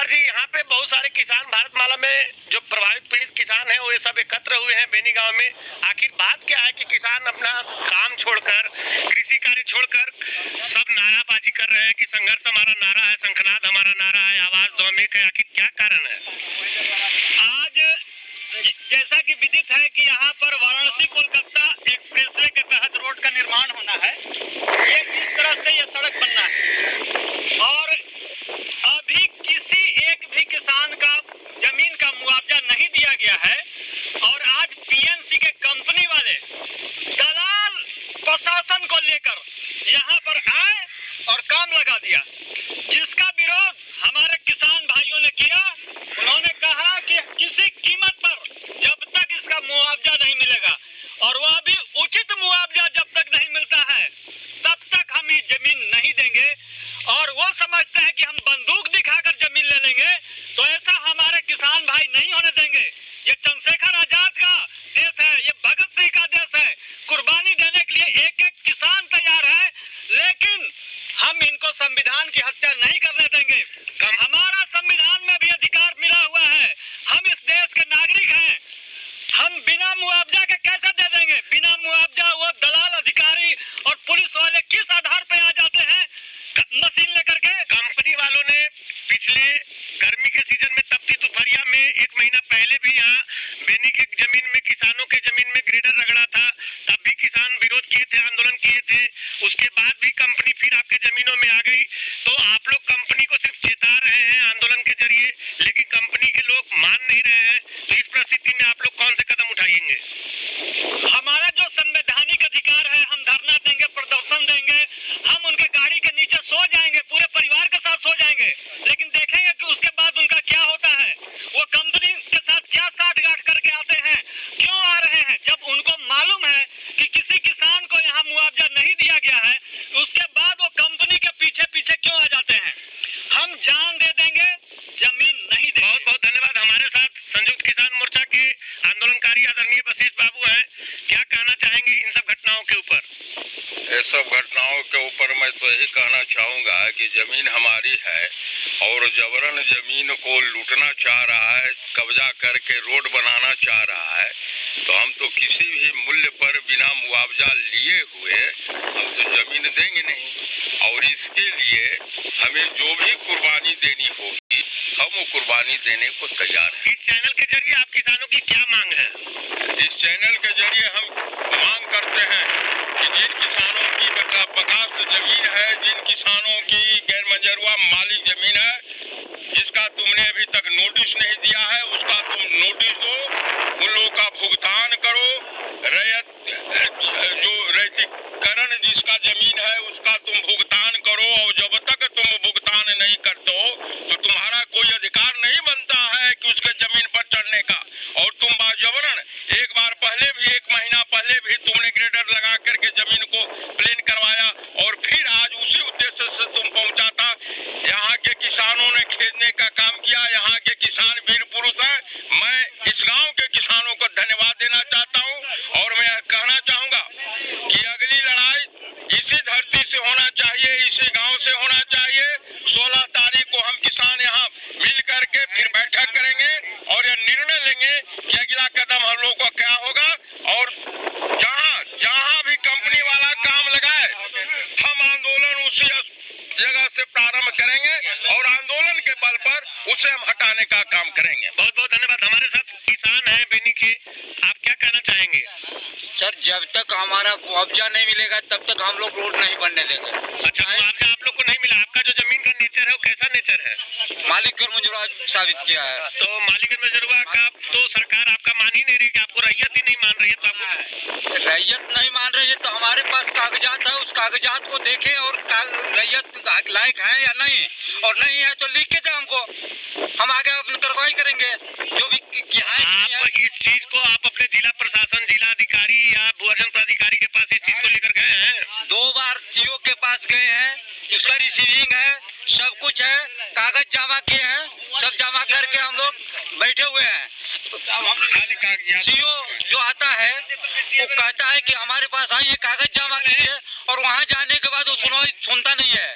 जी, यहाँ पे बहुत सारे किसान भारतमाला में जो प्रभावित पीड़ित किसान हैं वो ये सब एकत्र हुए हैं बेनी गांव में। आखिर बात क्या है कि किसान अपना काम छोड़कर, कृषि कार्य छोड़कर सब नाराबाजी कर रहे हैं कि संघर्ष हमारा नारा है, शंखनाद हमारा नारा है, आवाज दो हम एक है। आखिर क्या कारण है? आज जैसा कि विदित है कि यहाँ पर वाराणसी कोलकाता एक्सप्रेसवे के तहत रोड का निर्माण होना है। ये इस तरह से ये सड़क बनना है और अभी किसी एक भी किसान का जमीन का मुआवजा नहीं दिया गया है। और आज पीएनसी के कंपनी वाले दलाल प्रशासन को लेकर यहाँ पर आए और काम लगा दिया, जिसका विरोध हमारे किसान भाइयों ने किया। उन्होंने कहा कि किसी कीमत पर जब तक इसका मुआवजा नहीं मिलेगा और वह भी उचित मुआवजा जब तक नहीं मिलता है तब तक हम ये जमीन नहीं देंगे। और वो समझते हैं कि हम बंदूक दिखाकर जमीन ले लेंगे, तो ऐसा हमारे किसान भाई नहीं होने देंगे। ये चंद्रशेखर आजाद का देश है, ये भगत सिंह का देश है। कुर्बानी देने के लिए एक एक किसान तैयार है, लेकिन हम इनको संविधान की हत्या नहीं करने देंगे। हमारा संविधान में भी अधिकार मिला हुआ है, हम इस देश के नागरिक हैं। हम बिना मुआवजा के कैसे दे देंगे? बिना मुआवजा वो दलाल अधिकारी और पुलिस वाले किस आधार पे आ जाते हैं मशीन लेकर के? कंपनी वालों ने पिछले गर्मी के सीजन में तपती दोपहरिया में 1 महीना पहले भी यहाँ बेनी के जमीन में, किसानों के जमीन में ग्रेडर रगड़ा था। तब भी किसान विरोध किए थे, आंदोलन किए थे। उसके बाद भी कंपनी फिर आपके जमीनों में आ गई। तो आप लोग कंपनी को सिर्फ चेता रहे हैं आंदोलन के जरिए, लेकिन कंपनी के लोग मान नहीं रहे हैं। तो इस परिस्थिति में आप लोग कौन से कदम उठाएंगे? हमारा जो संवैधानिक अधिकार है, हम धरना देंगे, प्रदर्शन देंगे, हम उनके गाड़ी के नीचे सो जाएंगे, पूरे परिवार के साथ सो जाएंगे, लेकिन देखेंगे कि उसके बाद उनका क्या होता है। वो कंपनी के साथ क्या साठगांठ करके आते हैं, क्यों आ रहे हैं? जब उनको मालूम है कि किसी किसान को यहाँ मुआवजा नहीं दिया गया है, उसके बाद वो कंपनी के पीछे पीछे क्यों आ जाते हैं? हम जान दे देंगे, जमीन नहीं देंगे। बहुत बहुत धन्यवाद। हमारे साथ संयुक्त किसान मोर्चा के आंदोलनकारी आदरणीय वशिष्ठ बाबू हैं। क्या कहना चाहेंगे इन सब घटनाओं के ऊपर? ये सब घटनाओं के ऊपर मैं तो यही कहना चाहूँगा कि ज़मीन हमारी है और जबरन ज़मीन को लूटना चाह रहा है, कब्जा करके रोड बनाना चाह रहा है। तो हम तो किसी भी मूल्य पर बिना मुआवजा लिए हुए हम तो ज़मीन देंगे नहीं। और इसके लिए हमें जो भी कुर्बानी देनी होगी हम वो कुर्बानी देने को तैयार हैं। इस चैनल के जरिए आप किसानों की क्या मांग है? इस चैनल के जरिए हम मांग करते हैं कि जिन किसानों की बकास जमीन है, जिन किसानों की गैर मंजूरा मालिक जमीन है, जिसका तुमने अभी तक नोटिस नहीं दिया है, उसका तुम नोटिस दो, उन लोगों का भुगतान करो। रैयत जो रैयतीकरण जिसका जमीन है उसका तुम भुगतान करो। और जब तक तुम भुगतान नहीं करते हो तो तुम्हारा कोई अधिकार नहीं बनता है कि उसके जमीन पर चढ़ने का। और तुम बाजबरन एक बार पहले भी, 1 महीना पहले भी तुमने ग्रेडर लगा करके जमीन को प्लेन करवाया और फिर आज उसी उद्देश्य से तुम पहुंचा था। यहाँ के किसानों ने खेदने का काम किया। यहाँ के किसान वीर पुरुष हैं। मैं इस गांव के किसानों को धन्यवाद देना चाहता हूँ और मैं कहना चाहूँगा कि अगली लड़ाई इसी धरती से होना चाहिए, इसी गांव से होना चाहिए। 16 तारीख को हम किसान यहाँ मिल करके फिर बैठक करेंगे और यह निर्णय लेंगे कि अगला कदम हम लोग को क्या होगा। और जहाँ भी कंपनी वाला काम लगाए हम आंदोलन उसी जगह से प्रारंभ करेंगे और आंदोलन के बल पर उसे हम हटाने का काम करेंगे। बहुत बहुत धन्यवाद। हमारे साथ किसान हैं बेनी के, आप क्या कहना चाहेंगे? सर, जब तक हमारा मुआवजा नहीं मिलेगा तब तक हम लोग रोड नहीं बनने देंगे। अच्छा, मुआवजा आप लोग को नहीं मिला। आपका जो जमीन का नेचर है वो कैसा नेचर है? मालिक और मंजूरा साबित किया है। तो मालिक मंजूरा का तो सरकार आपका मान ही नहीं रही कि आपको रैयत ही नहीं मान रही है। तो आपको रैयत नहीं मान रही है तो हमारे पास कागजात है, उस कागजात को देखें और रैयत लायक है या नहीं, और नहीं है तो लिख के दे हमको, हम आगे अपनी कार्रवाई करेंगे। जो भी आप इस चीज को आप अपने जिला प्रशासन, जिला अधिकारी या भूअर्जन प्राधिकारी के पास इस चीज को लेकर गए हैं? 2 बार जीओ के पास गए हैं, उसका रिसीविंग है, सब कुछ है, कागज जमा किए हैं, सब जमा करके हम लोग बैठे हुए हैं। सीओ जो आता है वो कहता है कि हमारे पास आइए, कागज जमा कीजिए, और वहाँ जाने के बाद वो सुनता नहीं है।